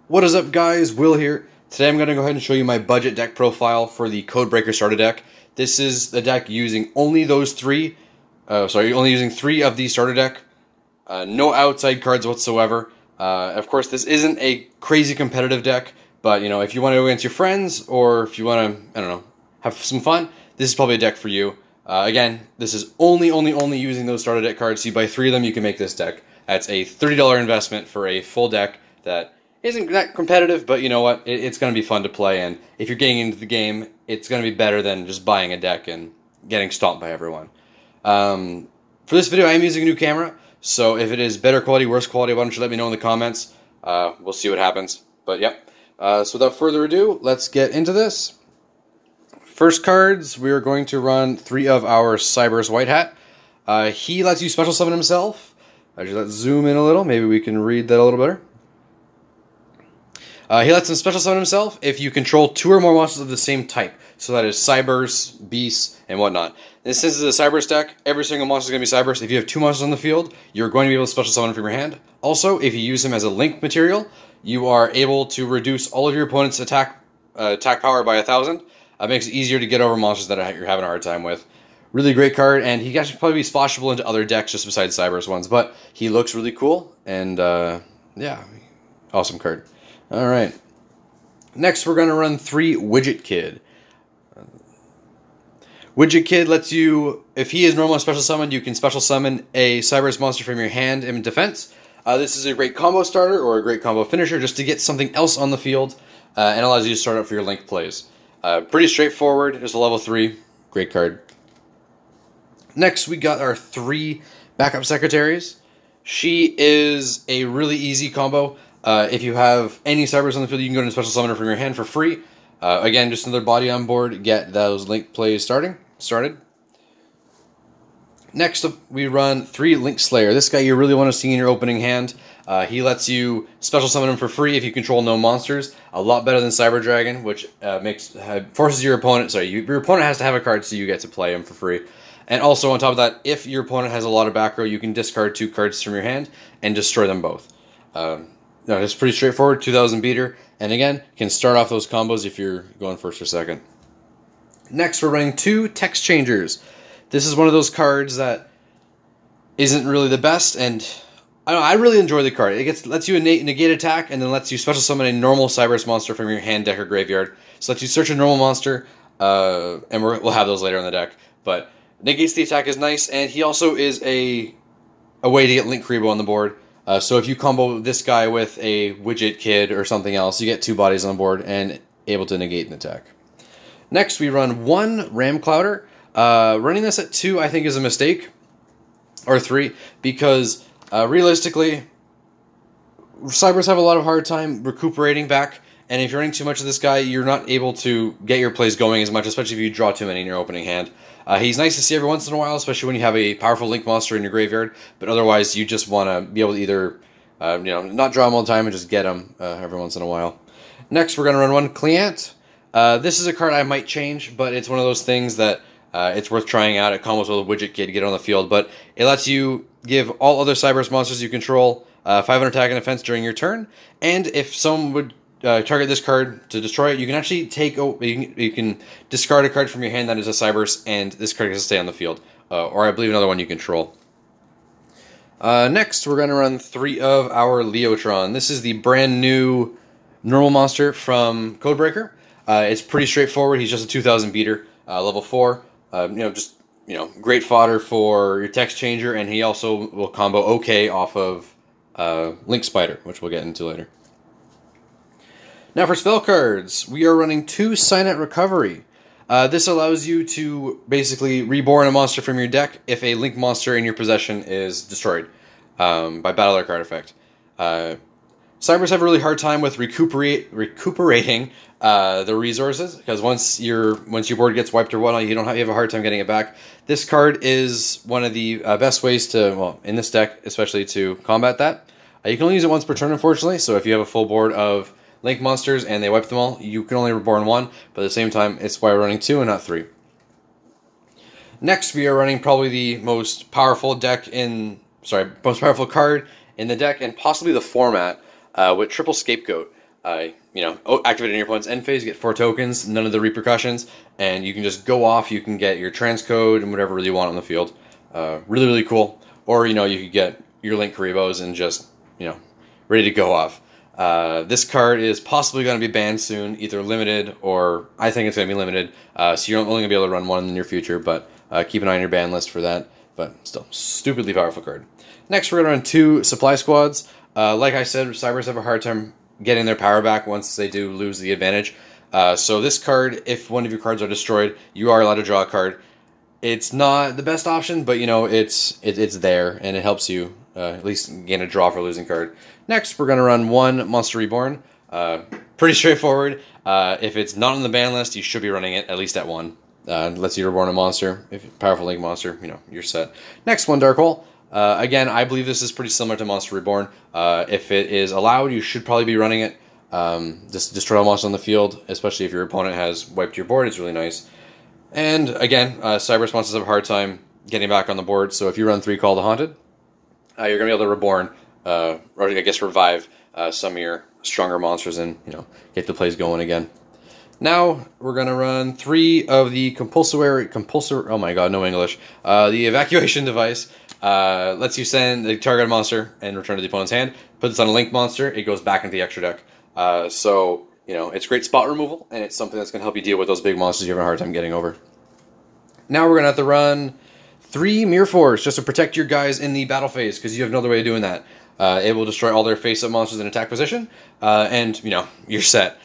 What is up, guys? Will here. Today I'm going to go ahead and show you my budget deck profile for the Codebreaker starter deck. This is the deck using only those three, only using three of the starter deck. No outside cards whatsoever. Of course, this isn't a crazy competitive deck, but you know, if you want to go against your friends or if you want to, I don't know, have some fun, this is probably a deck for you. Again, this is only using those starter deck cards. So you buy three of them, you can make this deck. That's a $30 investment for a full deck that isn't that competitive, but you know what? It's going to be fun to play, and if you're getting into the game, it's going to be better than just buying a deck and getting stomped by everyone. For this video, I am using a new camera, so if it is better quality, worse quality, why don't you let me know in the comments? We'll see what happens. But yep. So without further adu, let's get into this. First cards, we are going to run three of our Cyber's White Hat. He lets you special summon himself. Let's zoom in a little. Maybe we can read that a little better. He lets him special summon himself if you control two or more monsters of the same type. So that is Cybers, Beasts, and whatnot. And since it's a Cybers deck, every single monster is going to be Cybers. If you have two monsters on the field, you're going to be able to special summon from your hand. Also, if you use him as a link material, you are able to reduce all of your opponent's attack power by 1,000. It makes it easier to get over monsters that you're having a hard time with. Really great card, and he can actually probably be splashable into other decks just besides Cybers ones. But he looks really cool, and yeah, awesome card. Alright, next we're going to run three Widget Kid. Widget Kid lets you, if he is normal and special summoned, you can special summon a Cybers monster from your hand in defense. This is a great combo starter or a great combo finisher just to get something else on the field, and allows you to start up for your link plays. Pretty straightforward, just a level 3, great card. Next we got our three backup secretaries. She is a really easy combo. If you have any Cybers on the field, you can go to Special Summoner from your hand for free. Again, just another body on board. Get those link plays started. Next up, we run three Link Slayer. This guy you really want to see in your opening hand. He lets you Special Summon him for free if you control no monsters. A lot better than Cyber Dragon, which forces your opponent. Your opponent has to have a card, so you get to play him for free. And also on top of that, if your opponent has a lot of back row, you can discard two cards from your hand and destroy them both. No, it's pretty straightforward, 2,000 beater, and again, can start off those combos if you're going first or second. Next, we're running two Text Changers. This is one of those cards that isn't really the best, and I really enjoy the card. It lets you negate attack, and then lets you special summon a normal Cybers monster from your hand, deck, or graveyard. So lets you search a normal monster, and we'll have those later in the deck, but negates the attack is nice, and he also is a way to get Link Creebo on the board. So if you combo this guy with a Widget Kid or something else, you get two bodies on board and able to negate an attack. Next, we run one Ram Clouder. Running this at 2, I think, is a mistake. Or 3, because realistically, Cybers have a lot of hard time recuperating back, and if you're running too much of this guy, you're not able to get your plays going as much, especially if you draw too many in your opening hand. He's nice to see every once in a while, especially when you have a powerful Link monster in your graveyard, but otherwise you just want to be able to either, not draw him all the time and just get him every once in a while. Next, we're going to run one Client. This is a card I might change, but it's one of those things that it's worth trying out. It combos with a Widget Kid to get on the field, but it lets you give all other Cybers monsters you control 500 attack and defense during your turn, and if someone would target this card to destroy it, you can actually you can discard a card from your hand that is a Cybers, and this card gets to stay on the field, or I believe another one you control. Next, we're going to run three of our Leotron. This is the brand new normal monster from Codebreaker. It's pretty straightforward. He's just a 2,000 beater, level 4. Great fodder for your Text Changer, and he also will combo OK off of Link Spider, which we'll get into later. Now for spell cards, we are running two Signet Recovery. This allows you to basically reborn a monster from your deck if a Link monster in your possession is destroyed by battle or card effect. Cybers have a really hard time with recuperating the resources, because once your board gets wiped or whatnot, you have a hard time getting it back. This card is one of the best ways to, well, in this deck especially, to combat that. You can only use it once per turn, unfortunately, so if you have a full board of Link monsters and they wipe them all, you can only reborn one, but at the same time, it's why we're running 2 and not 3. Next, we are running probably the most powerful card in the deck, and possibly the format, with Triple Scapegoat. you know, activate in your opponent's end phase, you get 4 tokens, none of the repercussions, and you can just go off. You can get your transcode and whatever you want on the field. Really, really cool. Or, you know, you could get your Link Karibos and just, you know, ready to go off. This card is possibly going to be banned soon, either limited or I think it's going to be limited. So you're only going to be able to run one in the near future, but keep an eye on your ban list for that. But still, stupidly powerful card. Next, we're going to run 2 supply squads. Like I said, Cybers have a hard time getting their power back once they do lose the advantage. So this card, if one of your cards are destroyed, you are allowed to draw a card. It's not the best option, but you know, it's there, and it helps you at least gain a draw for a losing card. Next, we're going to run 1 Monster Reborn. Pretty straightforward. If it's not on the ban list, you should be running it at least at 1. Lets you reborn a monster. If it's a powerful Link monster, you know, you're set. Next, 1 Dark Hole. Again, I believe this is pretty similar to Monster Reborn. If it is allowed, you should probably be running it. Just destroy all monsters on the field, especially if your opponent has wiped your board. It's really nice. And again, Cyber monsters have a hard time getting back on the board, so if you run 3 Call the Haunted, you're going to be able to reborn, or I guess revive some of your stronger monsters and, you know, get the plays going again. Now, we're going to run 3 of the oh my god, no English. The Evacuation Device lets you send the target monster and return to the opponent's hand. Put this on a Link monster, it goes back into the extra deck. So, you know, it's great spot removal, and it's something that's going to help you deal with those big monsters you're having a hard time getting over. Now we're going to have to run 3 Mirror Force just to protect your guys in the battle phase, because you have no other way of doing that. It will destroy all their face-up monsters in attack position, and, you know, you're set.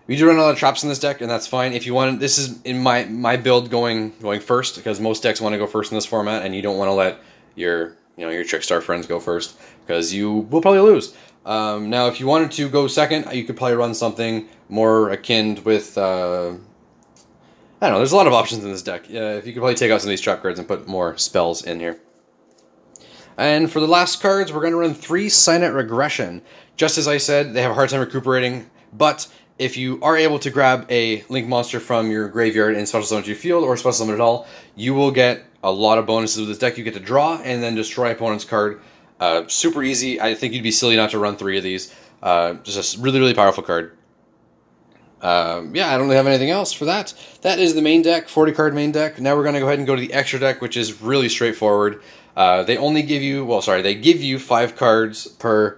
We do run a lot of traps in this deck, and that's fine. If you want, this is in my build going first, because most decks want to go first in this format, and you don't want to let your Trickstar friends go first, because you will probably lose. Now, if you wanted to go second, you could probably run something more akin with, I don't know, there's a lot of options in this deck. If you could probably take out some of these trap cards and put more spells in here. And for the last cards, we're going to run 3 Signet Regression. Just as I said, they have a hard time recuperating, but if you are able to grab a Link monster from your graveyard and special summon to your field, or special summon it all, you will get a lot of bonuses with this deck. You get to draw and then destroy opponent's card. Super easy. I think you'd be silly not to run 3 of these. Just a really, really powerful card. Yeah, I don't really have anything else for that. That is the main deck, 40 card main deck. Now we're going to go ahead and go to the extra deck, which is really straightforward. They only give you, they give you 5 cards per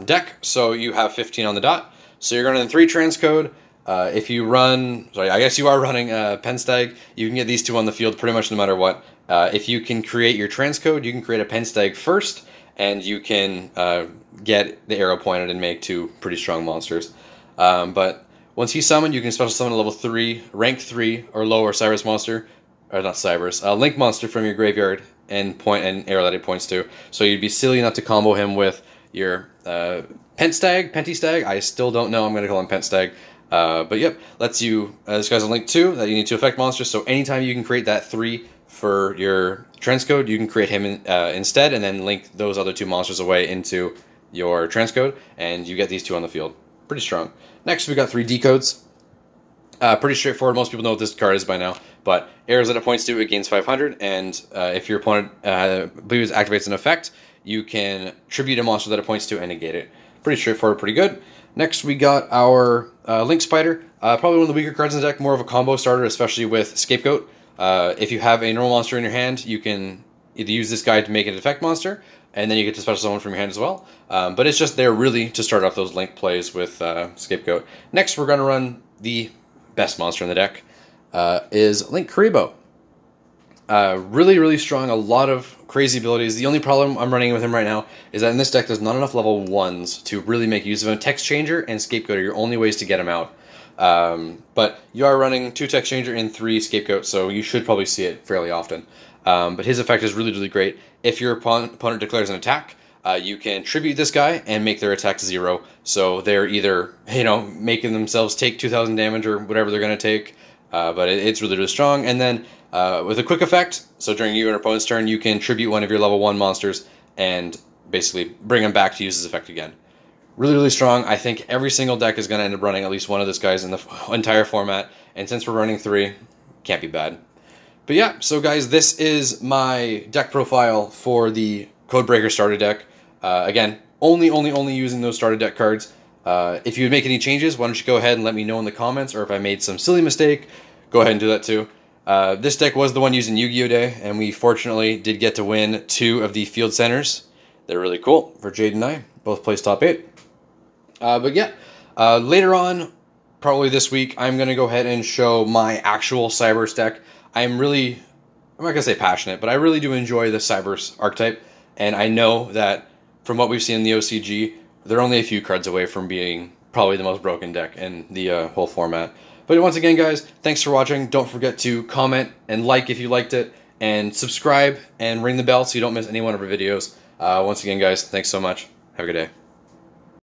deck, so you have 15 on the dot. So you're going to run 3 transcode. If you run, I guess you are running Penstag, you can get these 2 on the field pretty much no matter what. If you can create your transcode, you can create a Penstag first, and you can get the arrow pointed and make 2 pretty strong monsters. But once he's summoned, you can special summon a level 3, rank 3 or lower Cybers monster, or not Cybers, Link monster from your graveyard and point an arrow that it points to. So you'd be silly not to combo him with your Pentistag. I still don't know. I'm going to call him Pentstag. But yep, lets you. This guy's a Link 2 that you need to affect monsters. So anytime you can create that 3 for your transcode, you can create him instead, and then link those other 2 monsters away into your transcode, and you get these 2 on the field. Pretty strong. Next, we got 3 decodes. Pretty straightforward. Most people know what this card is by now. But arrows that it points to, it gains 500, and if your opponent believes activates an effect, you can tribute a monster that it points to and negate it. Pretty straightforward, pretty good. Next, we got our Link Spider. Probably one of the weaker cards in the deck, more of a combo starter, especially with Scapegoat. If you have a normal monster in your hand, you can either use this guy to make it an effect monster, and then you get to special summon from your hand as well. But it's just there really to start off those Link plays with Scapegoat. Next, we're going to run the best monster in the deck, is Link Karibo. Really, really strong, a lot of crazy abilities. The only problem I'm running with him right now is that in this deck there's not enough level 1s to really make use of him. Text Changer and Scapegoat are your only ways to get him out. But you are running 2 Text Changer and 3 Scapegoat, so you should probably see it fairly often. But his effect is really, really great. If your opponent declares an attack, you can tribute this guy and make their attack 0. So they're either, making themselves take 2,000 damage or whatever they're going to take. But it's really, really strong. And then with a quick effect, so during your opponent's turn, you can tribute one of your level 1 monsters and basically bring him back to use his effect again. Really, really strong. I think every single deck is going to end up running at least one of this guys in the entire format. And since we're running 3, can't be bad. But yeah, so guys, this is my deck profile for the Codebreaker starter deck. Again, only using those starter deck cards. If you would make any changes, why don't you go ahead and let me know in the comments, or if I made some silly mistake, go ahead and do that too. This deck was the one used in Yu-Gi-Oh! Day, and we fortunately did get to win 2 of the field centers. They're really cool for Jade and I. Both placed top 8. But yeah, later on, probably this week, I'm going to go ahead and show my actual Cyberse deck. I'm not going to say passionate, but I really do enjoy the Cyberse archetype. And I know that from what we've seen in the OCG, they're only a few cards away from being probably the most broken deck in the whole format. But once again, guys, thanks for watching. Don't forget to comment and like if you liked it, and subscribe and ring the bell so you don't miss any one of our videos. Once again, guys, thanks so much. Have a good day.